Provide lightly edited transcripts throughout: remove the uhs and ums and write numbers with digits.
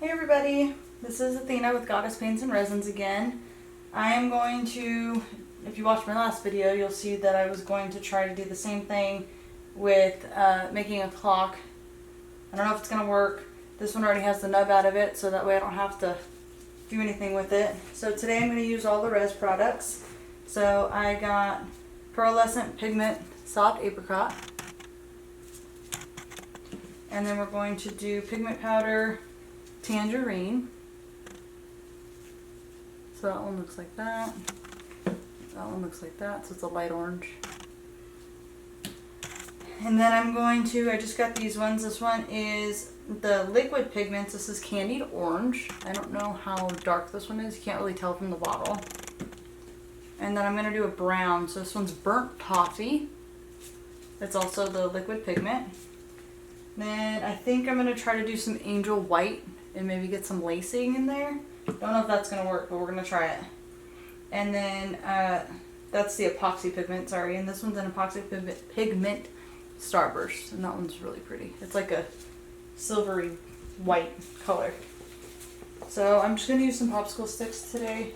Hey everybody, this is Athena with GoddessPaintsResins again. I am going to, if you watched my last video, you'll see that I was going to try to do the same thing with making a clock. I don't know if it's going to work. This one already has the nub out of it, so that way I don't have to do anything with it. So today I'm going to use all the Res products. So I got Pearlescent Pigment Soft Apricot. And then we're going to do Pigment Powder Tangerine. So that one looks like that. That one looks like that, so it's a light orange. And then I'm going to, I just got these ones. This one is the liquid pigments. This is Candied Orange. I don't know how dark this one is. You can't really tell from the bottle. And then I'm going to do a brown. So this one's Burnt Toffee. It's also the liquid pigment. Then I think I'm going to try to do some Angel White and maybe get some lacing in there. Don't know if that's going to work, but we're going to try it. And then that's the epoxy pigment, sorry. And this one's an epoxy pigment Starburst. And that one's really pretty. It's like a silvery white color. So I'm just going to use some popsicle sticks today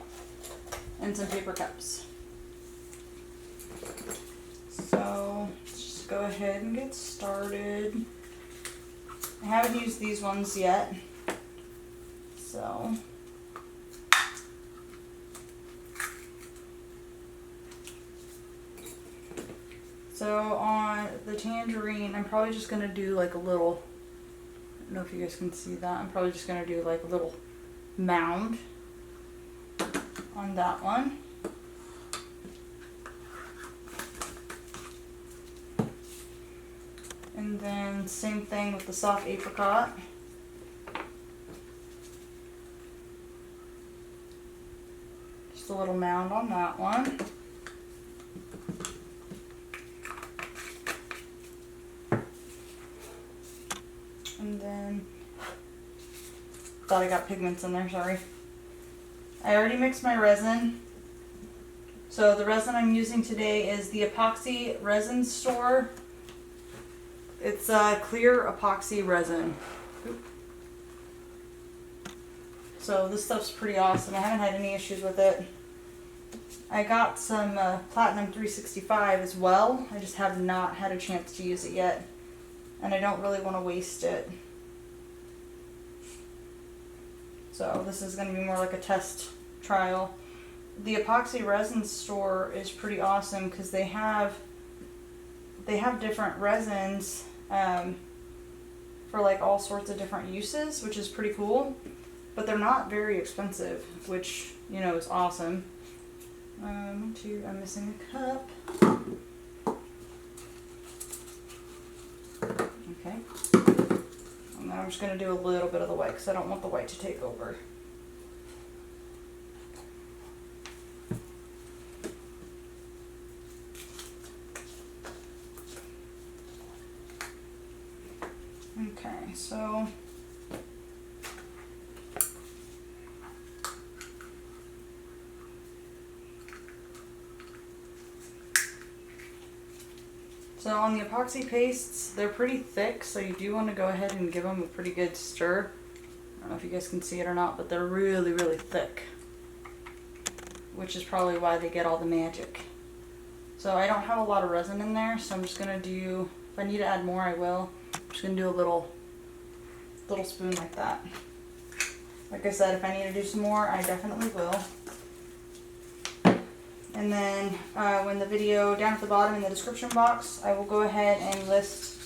and some paper cups. So let's just go ahead and get started. I haven't used these ones yet, so on the tangerine, I'm probably just going to do like a little, I don't know if you guys can see that, I'm probably just going to do like a little mound on that one. And then same thing with the soft apricot. Just a little mound on that one. And then, thought I got pigments in there, sorry. I already mixed my resin. So the resin I'm using today is the Epoxy Resin Store. It's a clear epoxy resin. So this stuff's pretty awesome. I haven't had any issues with it. I got some Platinum 365 as well. I just have not had a chance to use it yet. And I don't really want to waste it. So this is going to be more like a test trial. The Epoxy Resin Store is pretty awesome because they have different resins for like all sorts of different uses, which is pretty cool. But they're not very expensive, which, you know, is awesome. I'm missing a cup. Okay. And then I'm just going to do a little bit of the white because I don't want the white to take over. Okay, so on the epoxy pastes, they're pretty thick, so you do want to go ahead and give them a pretty good stir. I don't know if you guys can see it or not, but they're really, really thick, which is probably why they get all the magic. So I don't have a lot of resin in there, so I'm just going to do, if I need to add more, I will. I'm just going to do a little spoon like that. Like I said, if I need to do some more, I definitely will. And then when the video down at the bottom in the description box, I will go ahead and list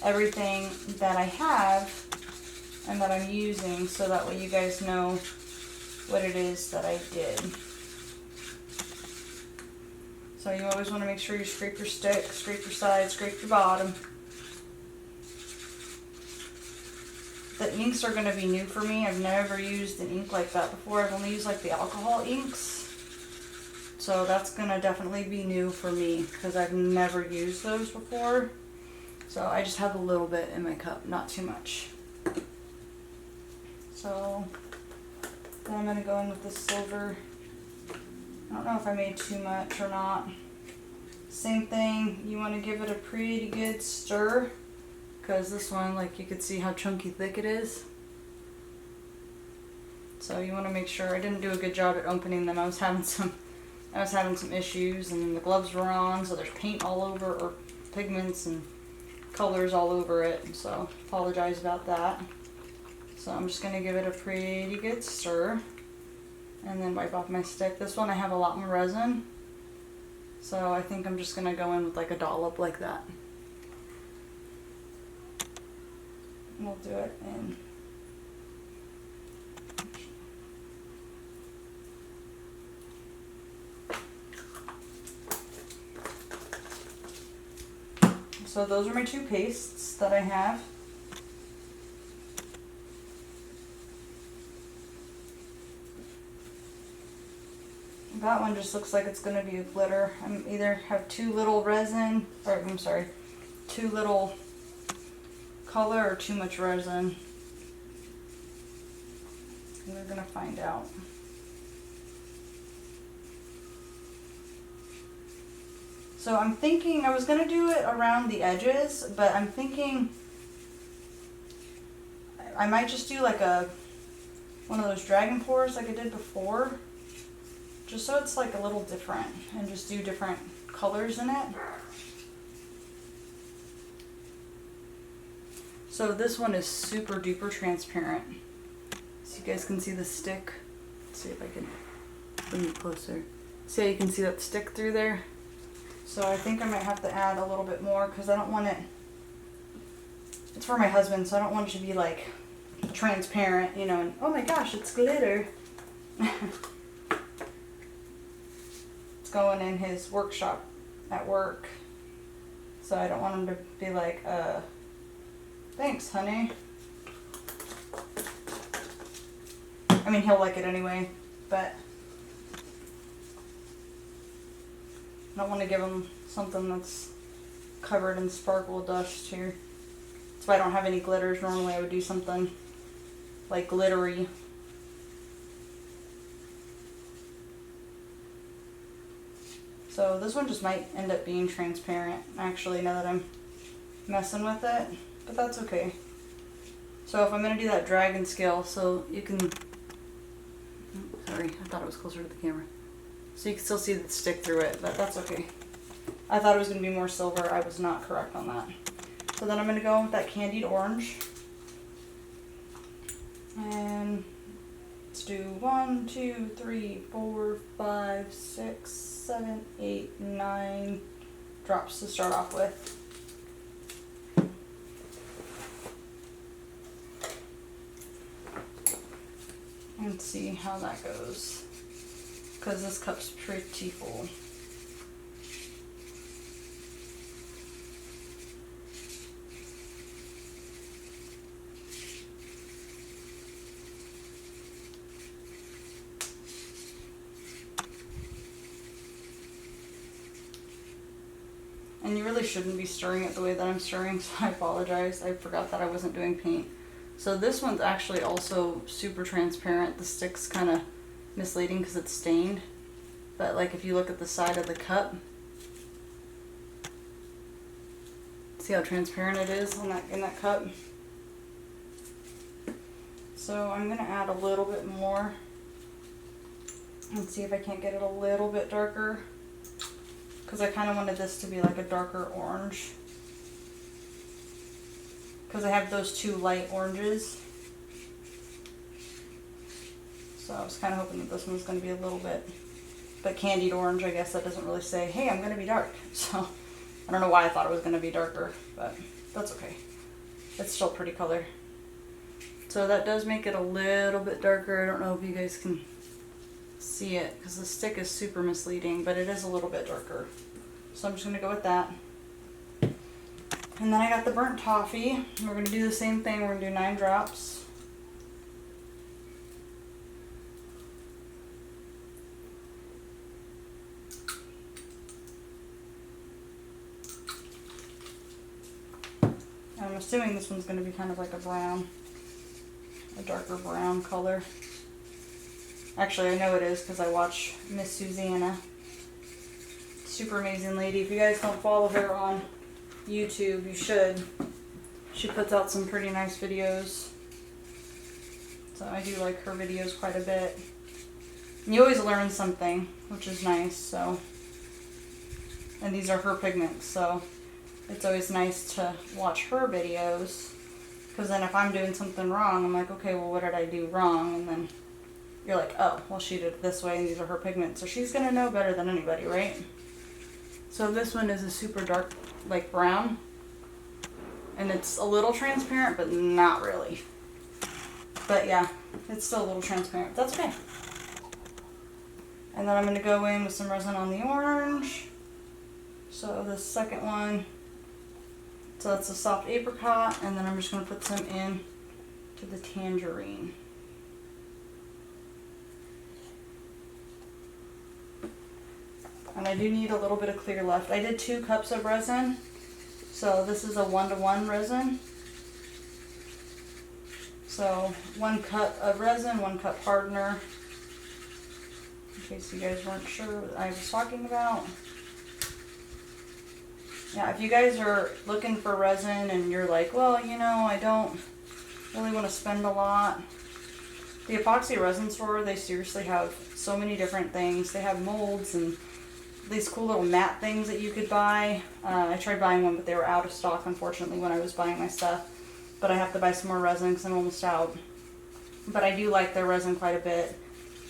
everything that I have and that I'm using, so that way you guys know what it is that I did. So you always want to make sure you scrape your stick, scrape your sides, scrape your bottom. The inks are going to be new for me. I've never used an ink like that before. I've only used like the alcohol inks. So that's going to definitely be new for me because I've never used those before. So I just have a little bit in my cup, not too much. So then I'm going to go in with the silver. I don't know if I made too much or not. Same thing, you want to give it a pretty good stir. Because this one, like, you could see how chunky thick it is. So you want to make sure. I didn't do a good job at opening them. I was having some issues, and then the gloves were on, so there's paint all over, or pigments and colors all over it. So apologize about that. So I'm just going to give it a pretty good stir, and then wipe off my stick. This one I have a lot more resin, so I think I'm just going to go in with like a dollop like that. And we'll do it in. So those are my two pastes that I have. That one just looks like it's going to be a glitter. I'm either have too little resin, or I'm sorry, too little color or too much resin. And we're going to find out. So I'm thinking, I was going to do it around the edges, but I'm thinking I might just do like one of those dragon pours like I did before, just so it's like a little different, and just do different colors in it. So this one is super duper transparent. So you guys can see the stick. Let's see if I can bring it closer. See how you can see that stick through there? So I think I might have to add a little bit more, because I don't want it, it's for my husband, so I don't want it to be like transparent, you know, and oh my gosh, it's glitter. It's going in his workshop at work, so I don't want him to be like, thanks honey. I mean, he'll like it anyway, but I don't want to give him something that's covered in sparkle dust here. That's why I don't have any glitters. Normally I would do something like glittery. So this one just might end up being transparent, actually, now that I'm messing with it, but that's okay. So if I'm going to do that dragon scale, so you can, sorry, I thought it was closer to the camera. So you can still see the stick through it, but that's okay. I thought it was going to be more silver. I was not correct on that. So then I'm going to go with that candied orange. And let's do 1, 2, 3, 4, 5, 6, 7, 8, 9 drops to start off with. And see how that goes, because this cup's pretty full. And you really shouldn't be stirring it the way that I'm stirring, so I apologize. I forgot that I wasn't doing paint. So this one's actually also super transparent. The stick's kind of misleading because it's stained. But like if you look at the side of the cup, see how transparent it is on in that cup? So I'm going to add a little bit more and see if I can't get it a little bit darker, because I kind of wanted this to be like a darker orange, because I have those two light oranges. So I was kind of hoping that this one's going to be a little bit, but candied orange, I guess that doesn't really say, hey, I'm going to be dark. So I don't know why I thought it was going to be darker, but that's okay. It's still a pretty color. So that does make it a little bit darker. I don't know if you guys can see it, because the stick is super misleading, but it is a little bit darker. So I'm just going to go with that. And then I got the burnt toffee. We're going to do the same thing. We're going to do 9 drops. And I'm assuming this one's going to be kind of like a brown, a darker brown color. Actually, I know it is because I watch Miss Susanna. Super amazing lady. If you guys don't follow her on YouTube, you should. She puts out some pretty nice videos. So I do like her videos quite a bit. And you always learn something, which is nice. So, and these are her pigments, so it's always nice to watch her videos, because then if I'm doing something wrong, I'm like, okay, well, what did I do wrong? And then you're like, oh, well, she did it this way, and these are her pigments, so she's gonna know better than anybody, right? So this one is a super dark, like brown, and it's a little transparent, but not really. But yeah, it's still a little transparent. That's okay. And then I'm gonna go in with some resin on the orange. So the second one, so that's a soft apricot, and then I'm just going to put some in to the tangerine. And I do need a little bit of clear left. I did 2 cups of resin, so this is a 1-to-1 resin. So 1 cup of resin, 1 cup hardener, in case you guys weren't sure what I was talking about. Yeah, if you guys are looking for resin and you're like, well, you know, I don't really want to spend a lot. The Epoxy resin store, they seriously have so many different things. They have molds and these cool little matte things that you could buy. I tried buying one, but they were out of stock, unfortunately, when I was buying my stuff. But I have to buy some more resin because I'm almost out. But I do like their resin quite a bit.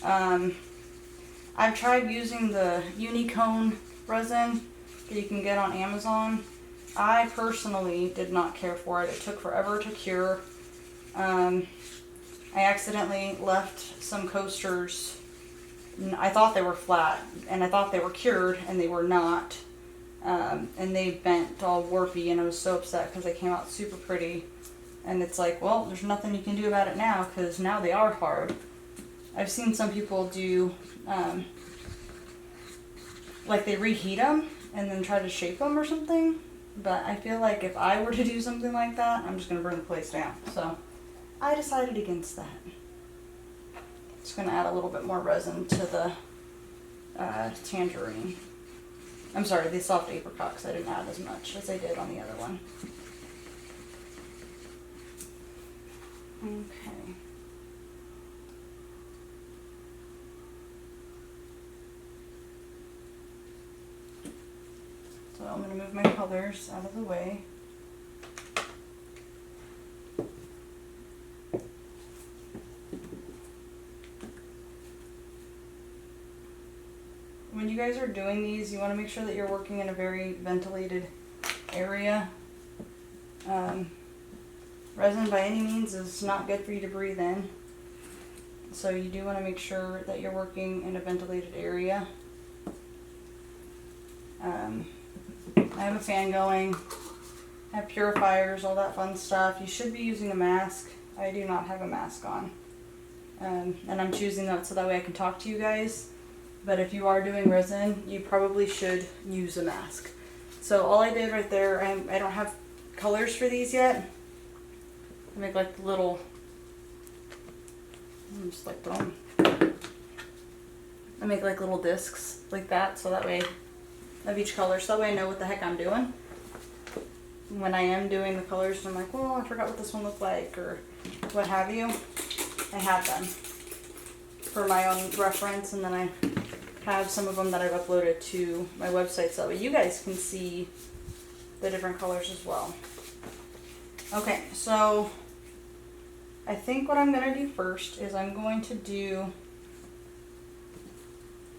I've tried using the Unicone resin that you can get on Amazon. I personally did not care for it. It took forever to cure. I accidentally left some coasters. I thought they were flat, and I thought they were cured, and they were not. And they bent all warpy, and I was so upset because they came out super pretty. And it's like, well, there's nothing you can do about it now, because now they are hard. I've seen some people do, like they reheat them and then try to shape them or something. But I feel like if I were to do something like that, I'm just going to burn the place down. So I decided against that. Just going to add a little bit more resin to the tangerine. I'm sorry, the soft apricot, because I didn't add as much as I did on the other one. Okay. So I'm going to move my colors out of the way. When you guys are doing these, you want to make sure that you're working in a very ventilated area. Resin by any means is not good for you to breathe in. So you do want to make sure that you're working in a ventilated area. I have a fan going, I have purifiers, all that fun stuff. You should be using a mask. I do not have a mask on. And I'm choosing that so that way I can talk to you guys. But if you are doing resin, you probably should use a mask. So all I did right there, I don't have colors for these yet. I make like little, just like boom. I make like little discs like that, so that way of each color, so that way I know what the heck I'm doing. When I am doing the colors, I'm like, well, I forgot what this one looked like, or what have you. I have them for my own reference, and then I have some of them that I've uploaded to my website so that way you guys can see the different colors as well. Okay, so I think what I'm going to do first is I'm going to do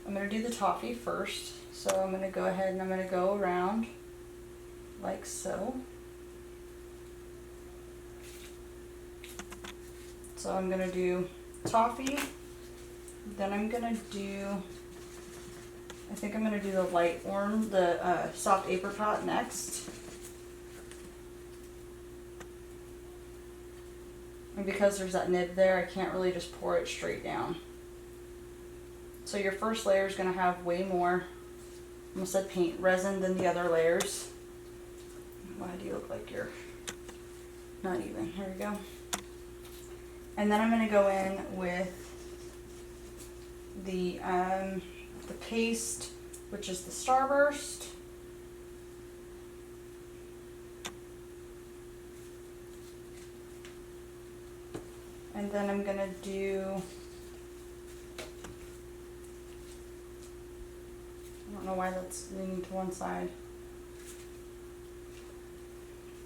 the toffee first. So I'm going to go ahead and I'm going to go around like so. So I'm going to do toffee, then I'm going to do, I think I'm going to do the light orange, the soft apricot next. And because there's that nib there, I can't really just pour it straight down. So your first layer is going to have way more, I almost said paint, resin than the other layers. Why do you look like you're not even? Here we go. And then I'm going to go in with the paste, which is the Starburst. And then I'm gonna do, I don't know why that's leaning to one side.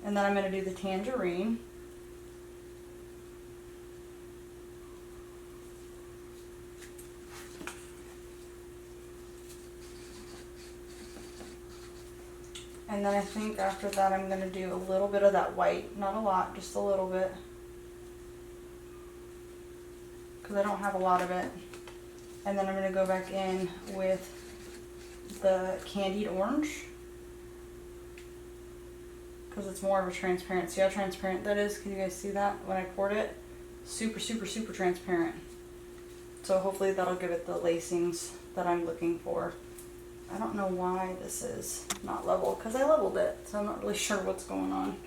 And then I'm gonna do the Tangerine. And then I think after that I'm going to do a little bit of that white, not a lot, just a little bit. Because I don't have a lot of it. And then I'm going to go back in with the candied orange. Because it's more of a transparent. See how transparent that is? Can you guys see that when I poured it? Super, super, super transparent. So hopefully that'll give it the lacings that I'm looking for. I don't know why this is not level, because I leveled it, so I'm not really sure what's going on.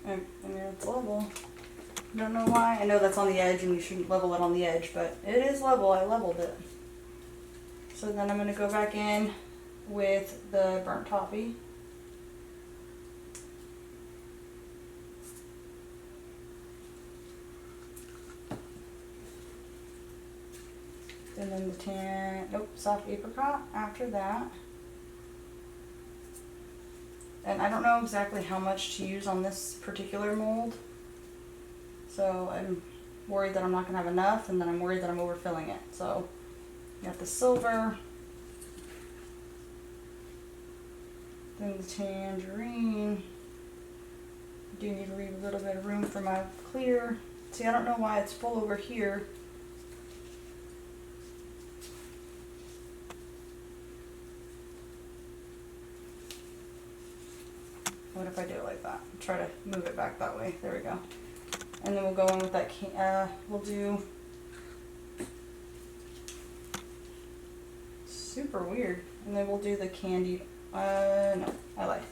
I mean, it's level. I don't know why. I know that's on the edge and you shouldn't level it on the edge, but it is level. I leveled it. So then I'm going to go back in with the burnt toffee. And then the soft apricot after that. And I don't know exactly how much to use on this particular mold. So I'm worried that I'm not going to have enough, and then I'm worried that I'm overfilling it. So got the silver. Then the tangerine. I do need to leave a little bit of room for my clear. See, I don't know why it's full over here. What if I do it like that? Try to move it back that way. There we go. And then we'll go in with that, we'll do, super weird. And then we'll do the candied, no, I lied.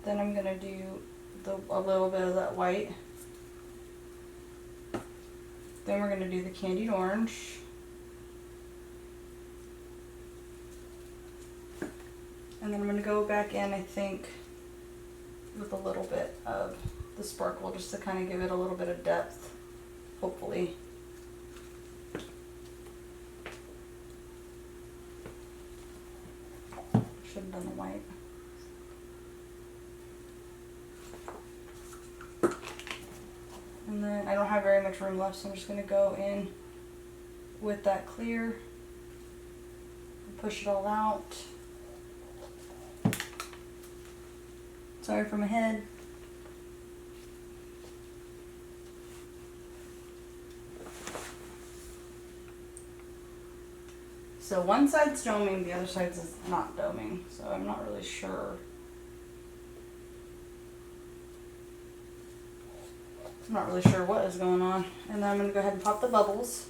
Then I'm gonna do a little bit of that white. Then we're gonna do the candied orange. And then I'm gonna go back in, I think, with a little bit of the sparkle, just to kind of give it a little bit of depth, hopefully. Should have done the white. And then I don't have very much room left, so I'm just going to go in with that clear and push it all out. Sorry for my head. So one side's doming, the other side's not doming, so I'm not really sure. I'm not really sure what is going on. And then I'm going to go ahead and pop the bubbles.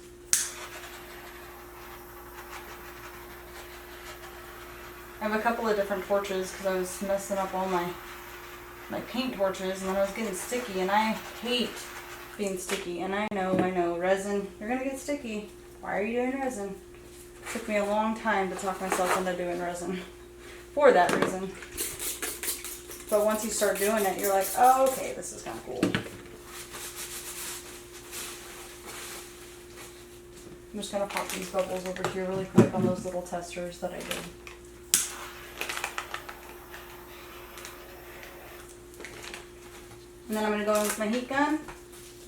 I have a couple of different torches because I was messing up all my paint torches, and then I was getting sticky, and I hate being sticky. And I know, resin, you're going to get sticky. Why are you doing resin? It took me a long time to talk myself into doing resin for that reason. But once you start doing it, you're like, oh, okay, this is kind of cool. I'm just going to pop these bubbles over here really quick on those little testers that I did. And then I'm going to go in with my heat gun,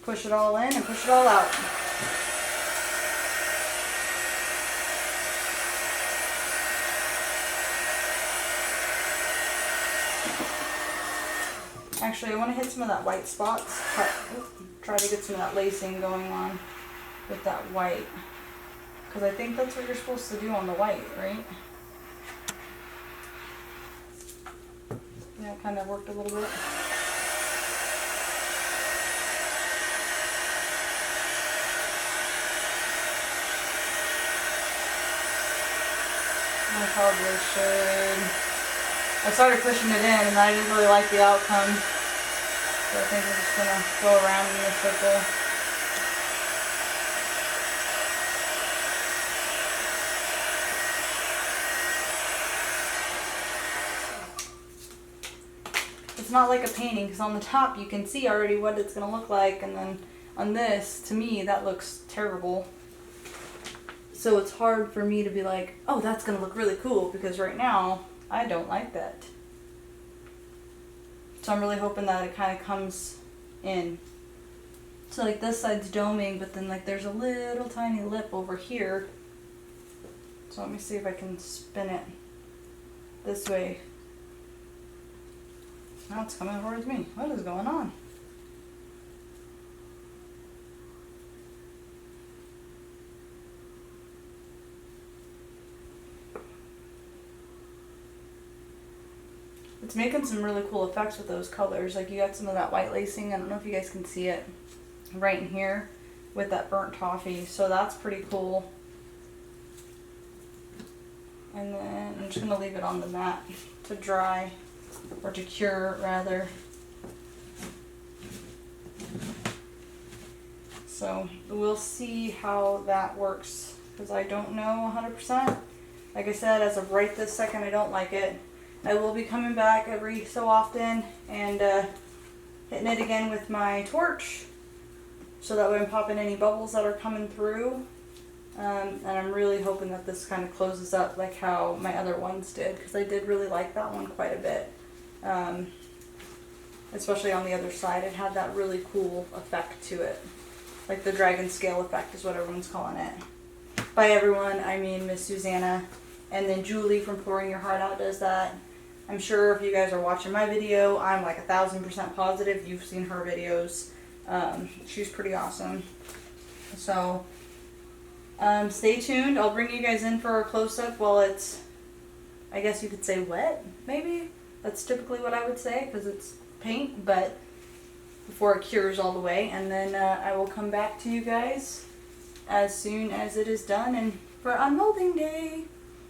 push it all in and push it all out. Actually, I want to hit some of that white spots. Try to get some of that lacing going on with that white. Because I think that's what you're supposed to do on the white, right? Yeah, it kind of worked a little bit. I probably should. I started pushing it in and I didn't really like the outcome. So I think we're just going to go around in a circle. it's not like a painting, because on the top you can see already what it's going to look like, and then on this, to me, that looks terrible. So it's hard for me to be like, oh, that's going to look really cool, because right now, I don't like that. So I'm really hoping that it kind of comes in. So like this side's doming, but then like there's a little tiny lip over here. So let me see if I can spin it this way. Now it's coming towards me. What is going on? It's making some really cool effects with those colors. Like you got some of that white lacing. I don't know if you guys can see it right in here with that burnt toffee. So that's pretty cool. And then I'm just going to leave it on the mat to dry, or to cure rather. So we'll see how that works, because I don't know 100%. Like I said, as of right this second, I don't like it. I will be coming back every so often and hitting it again with my torch, so that way I'm popping any bubbles that are coming through. And I'm really hoping that this kind of closes up like how my other ones did, because I did really like that one quite a bit. Especially on the other side, it had that really cool effect to it. Like the dragon scale effect is what everyone's calling it. By everyone, I mean Miss Susanna, and then Julie from Pouring Your Heart Out does that. I'm sure if you guys are watching my video, I'm like 1000% positive you've seen her videos. She's pretty awesome. So stay tuned. I'll bring you guys in for a close-up while it's, I guess you could say, wet, maybe? That's typically what I would say, because it's paint, but before it cures all the way. And then I will come back to you guys as soon as it is done and for unmolding day.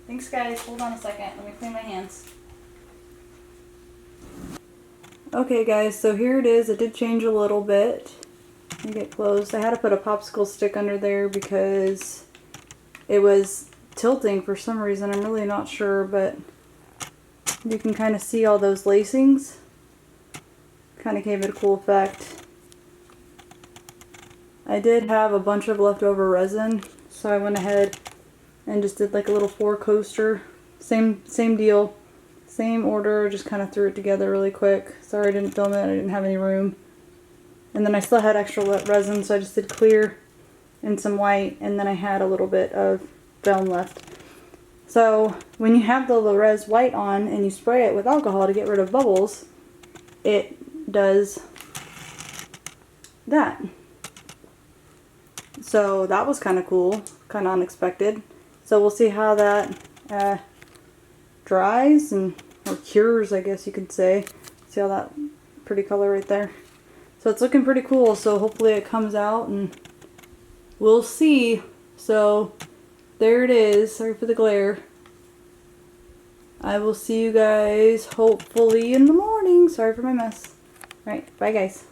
Thanks, guys. Hold on a second. Let me clean my hands. Okay, guys, so here it is. It did change a little bit. Let me get close. I had to put a popsicle stick under there because it was tilting for some reason. I'm really not sure, but you can kind of see all those lacings. Kind of gave it a cool effect. I did have a bunch of leftover resin, so I went ahead and just did like a little 4-coaster. Same deal. Same order, just kind of threw it together really quick. Sorry I didn't film it, I didn't have any room. And then I still had extra resin, so I just did clear and some white, and then I had a little bit of film left. So when you have the res white on and you spray it with alcohol to get rid of bubbles, it does that. So that was kind of cool, kind of unexpected. So we'll see how that dries or cures, I guess you could say. See all that pretty color right there? So it's looking pretty cool, so hopefully it comes out and we'll see. So there it is. Sorry for the glare. I will see you guys hopefully in the morning. Sorry for my mess. Alright, bye guys.